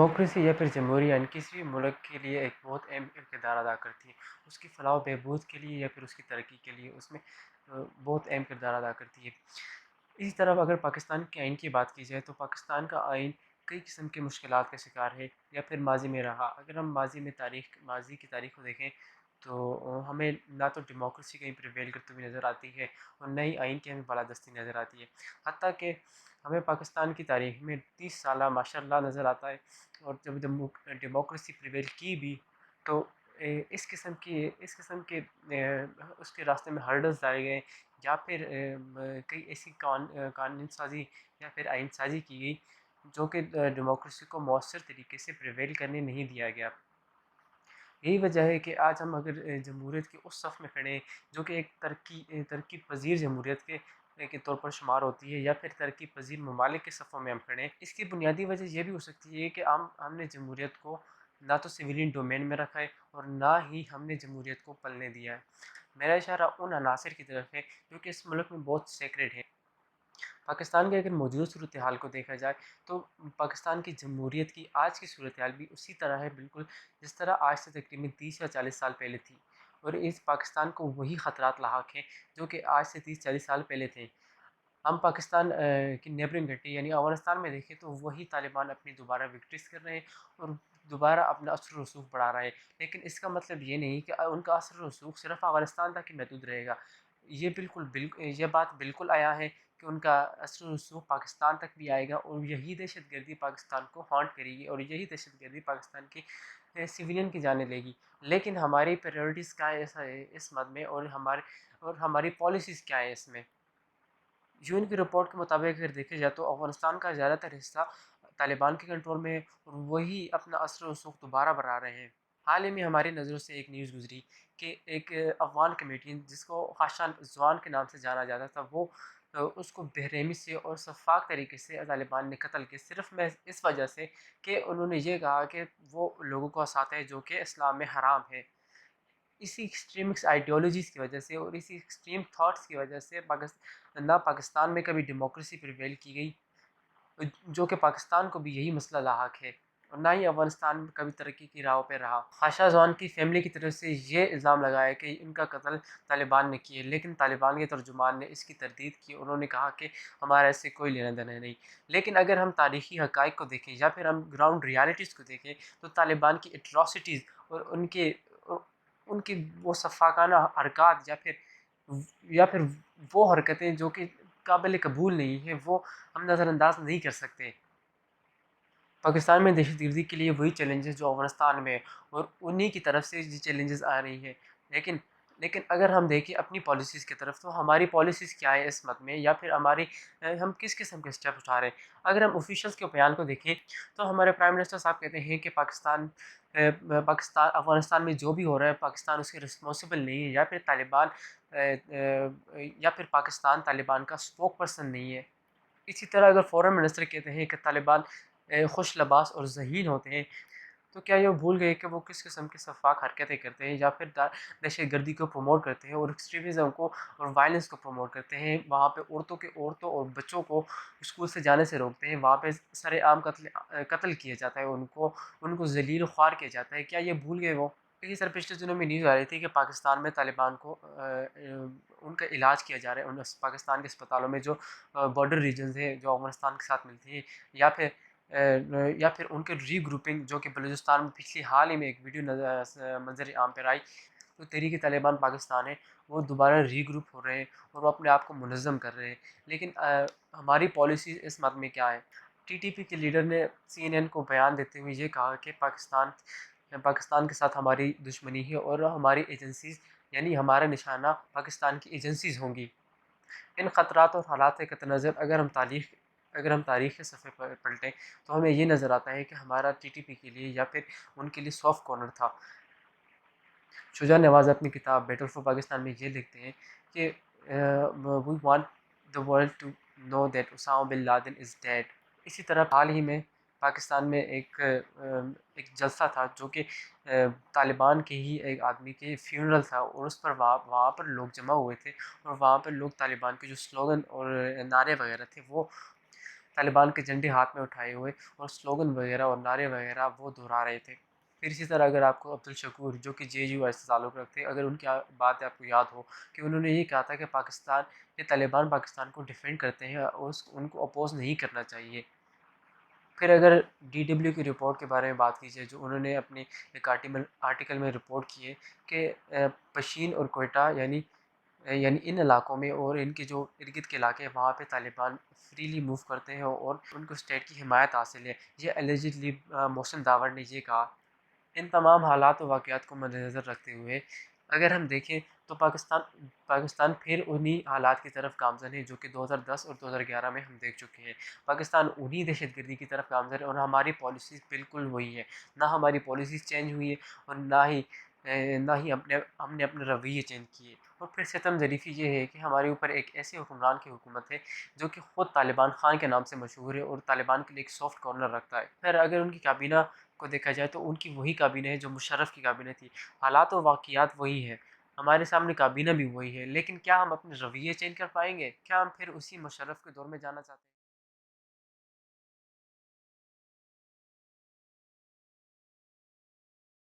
Democracy या फिर जमहूरियत किसी भी मुल्क के लिए एक बहुत अहम किरदार अदा करती है। उसकी फ़लाह व बहबूद के लिए या फिर उसकी तरक्की के लिए उसमें बहुत अहम किरदार अदा करती है। इसी तरह अगर पाकिस्तान के आइन की बात की जाए तो पाकिस्तान का आइन कई किस्म की मुश्किलात का शिकार है या फिर माज़ी में रहा। अगर हम माज़ी की तारीख़ को देखें तो हमें ना तो डेमोक्रेसी कहीं प्रिवेल करती हुई नज़र आती है और न ही आइन की हमें बालादस्ती नज़र आती है। हत्ता कि हमें पाकिस्तान की तारीख़ में 30 साला माशाअल्लाह नज़र आता है, और जब डेमोक्रेसी प्रिवेल की भी तो इस किस्म के उसके रास्ते में हर्डल्स लाए गए, या फिर कई ऐसी कानून साज़ी या फिर आइन साज़ी की गई जो कि डेमोक्रेसी को मौसर तरीके से प्रिवेल करने नहीं दिया गया। यही वजह है कि आज हम अगर जमहूरियत के उस सफ़ में खड़े हैं जो कि एक तरक्की पज़ीर जमहूरियत के तौर पर शुमार होती है, या फिर तरक्की पज़ीर ममालिक के सफ़ों में हम खड़े हैं। इसकी बुनियादी वजह यह भी हो सकती है कि हमने जमहूरियत को ना तो सिविलियन डोमेन में रखा है और ना ही हमने जमहूरियत को पलने दिया है। मेरा इशारा उन अनासर की तरफ है जो कि इस मुल्क में बहुत सेक्रेड है। पाकिस्तान के अगर मौजूदा सूरत हाल को देखा जाए तो पाकिस्तान की जमहूरियत की आज की सूरत हाल भी उसी तरह है, बिल्कुल जिस तरह आज से तकरीबन 30 या 40 साल पहले थी। और इस पाकिस्तान को वही ख़तरात लाहक हैं जो कि आज से 30-40 साल पहले थे। हम पाकिस्तान की नेबरिंग कंट्री यानी अफ़गानिस्तान में देखें तो वही तालिबान अपनी दोबारा विक्ट्रीज़ कर रहे हैं और दोबारा अपना असर और रसूख बढ़ा रहे हैं। लेकिन इसका मतलब ये नहीं कि उनका असर और रसूख सिर्फ़ अफ़गानिस्तान तक ही महदूद रहेगा। ये बात बिल्कुल आया है कि उनका असर और रसूख पाकिस्तान तक भी आएगा, और यही दहशतगर्दी पाकिस्तान को हॉन्ट करेगी और यही दहशतगर्दी पाकिस्तान की सिविलियन की जानें लेगी। लेकिन हमारी प्रायोरिटीज़ क्या है इस मद में, और हमारी पॉलिसीज़ क्या है इसमें? यूएन की रिपोर्ट के मुताबिक अगर देखा जाए तो अफ़गानिस्तान का ज़्यादातर हिस्सा तालिबान के कंट्रोल में है और वही अपना असर और रसूख दोबारा बढ़ा रहे हैं। हाल ही में हमारी नज़रों से एक न्यूज़ गुजरी कि एक अफ़गान कमेडियन जिसको खाशान ज़वान के नाम से जाना जाता था, वो उसको बेरहमी से और शफ़ाफ तरीके से तालिबान ने कत्ल किया, सिर्फ़ मैं इस वजह से कि उन्होंने ये कहा कि वो लोगों को हँसाते हैं जो कि इस्लाम में हराम है। इसी एक्सट्रीमिस्ट आइडियोलॉजीज़ की वजह से और इसी एक्सट्रीम थॉट्स की वजह से पाकिस्तान में कभी डेमोक्रेसी प्रिवेल की गई, जो कि पाकिस्तान को भी यही मसला लाहक है, और ना ही अफ़गानिस्तान में कभी तरक्की की राह पे रहा। ख़ाशा जॉन की फ़ैमिली की तरफ से ये इल्ज़ाम लगाया कि इनका कत्ल तालिबान ने किया, लेकिन तालिबान के तर्जुमान ने इसकी तरदीद की। उन्होंने कहा कि हमारा इससे कोई लेना-देना नहीं। लेकिन अगर हम तारीख़ी हक़ाइक़ को देखें या फिर हम ग्राउंड रियलिटीज़ को देखें तो तालिबान की एट्रोसिटीज़ और उनकी वो सफ़ाकाना हरकत या फिर वो हरकतें जो कि काबिल कबूल नहीं है, वो हम नज़रअंदाज नहीं कर सकते। पाकिस्तान में दहशतगर्दी के लिए वही चैलेंजेस जो अफ़गानिस्तान में है, और उन्हीं की तरफ से ये चैलेंजेस आ रही हैं। लेकिन लेकिन अगर हम देखें अपनी पॉलिसीज़ की तरफ, तो हमारी पॉलिसीज़ क्या है इस मद में, या फिर हम किस किस्म के स्टेप उठा रहे हैं। अगर हम ऑफिशियल्स के बयान को देखें तो हमारे प्राइम मिनिस्टर साहब कहते हैं कि पाकिस्तान अफ़गानिस्तान में जो भी हो रहा है पाकिस्तान उसके रिस्पॉन्सिबल नहीं है, या फिर पाकिस्तान तालिबान का स्पोक पर्सन नहीं है। इसी तरह अगर फ़ॉरेन मिनिस्टर कहते हैं कि तालिबान खुश लबास और ज़हीन होते हैं, तो क्या ये भूल गए कि वो किस किस्म की सफ़ाक हरकतें करते हैं, या फिर दहशतगर्दी को प्रमोट करते हैं और एक्सट्रीमिज़म को और वायलेंस को प्रमोट करते हैं। वहाँ पे औरतों और बच्चों को स्कूल से जाने से रोकते हैं, वहाँ पे सरेआम कत्ल किया जाता है, उनको ज़लील ख्वार किया जाता है। क्या ये भूल गए वो? देखिए सर, पिछले दिनों में न्यूज़ आ रही थी कि पाकिस्तान में तालिबान को उनका इलाज किया जा रहा है उन पाकिस्तान के अस्पतालों में, जो बॉर्डर रीजन्स हैं जो अफ़गानिस्तान के साथ मिलती हैं, या फिर उनके रीग्रुपिंग, जो कि बलूचिस्तान में पिछली हाल ही में एक वीडियो मंजर आम पर आई। तो तहरीक तालिबान पाकिस्तान है, वो दोबारा रीग्रुप हो रहे हैं और वो अपने आप को मुनज़्ज़म कर रहे हैं। लेकिन हमारी पॉलिसी इस मद में क्या है? टीटीपी के लीडर ने सीएनएन को बयान देते हुए ये कहा कि पाकिस्तान के साथ हमारी दुश्मनी है, और हमारी एजेंसीज़ यानी हमारा निशाना पाकिस्तान की एजेंसीज़ होंगी। इन ख़तरात और हालात के नज़र अगर हम तारीख़ के सफ़े पर पलटें तो हमें ये नज़र आता है कि हमारा टीटीपी के लिए या फिर उनके लिए सॉफ्ट कॉर्नर था। शुजा नवाज़ अपनी किताब बैटल फॉर पाकिस्तान में ये लिखते हैं कि we want the world to know that Osama bin Laden is dead. इसी तरह हाल ही में पाकिस्तान में एक जलसा था जो कि तालिबान के ही एक आदमी के फ्यूनरल था, और उस पर वहाँ पर लोग जमा हुए थे, और वहाँ पर लोग तालिबान के जो स्लोगन और नारे वगैरह थे طالبان کے جھنڈے ہاتھ میں اٹھائے ہوئے اور سلوگن وغیرہ اور نعرے وغیرہ وہ دہرا رہے تھے۔ پھر اسی طرح اگر آپ کو عبدالشکور جو کہ جے یو ایس سے تعلق رکھتے ہیں، اگر ان کی بات آپ کو یاد ہو کہ انہوں نے یہ کہا تھا کہ پاکستان یہ طالبان پاکستان کو ڈیفینڈ کرتے ہیں اور ان کو اپوز نہیں کرنا چاہیے۔ پھر اگر ڈی ڈبلیو کی رپورٹ کے بارے میں بات کی جائے جو انہوں نے اپنے ایک آرٹیکل میں رپورٹ کی ہے کہ پشین اور کوئٹہ یعنی ان علاقوں میں اور ان کے جو ارد گرد کے علاقے ہیں وہاں پہ طالبان فریلی موو کرتے ہیں اور ان کو اسٹیٹ کی حمایت حاصل ہے، یہ اللیجڈلی محسن داور نے یہ کہا۔ ان تمام حالات و واقعات کو مد نظر رکھتے ہوئے اگر ہم دیکھیں تو پاکستان پھر انہی حالات کی طرف گامزن ہے جو کہ 2010 اور 2011 میں ہم دیکھ چکے ہیں۔ پاکستان انہی دہشت گردی کی طرف گامزن ہے اور ہماری پالیسیز بالکل وہی ہے، نہ ہماری پالیسیز چینج ہوئی ہے اور نہ ہی ہم نے اپنے رویے چینج کیے۔ اور پھر ستم ظریفی یہ ہے کہ ہمارے اوپر ایک ایسے حکمران کی حکومت ہے جو کہ خود طالبان خان کے نام سے مشہور ہے اور طالبان کے لیے ایک سافٹ کارنر رکھتا ہے۔ پھر اگر ان کی کابینہ کو دیکھا جائے تو ان کی وہی کابینہ ہے جو مشرف کی کابینہ تھی، حالات و واقعات وہی ہے، ہمارے سامنے کابینہ بھی وہی ہے، لیکن کیا ہم اپنے رویے چینج کر پائیں گے؟ کیا ہم پھر اسی مشرف کے دور میں جانا چاہتے ہیں؟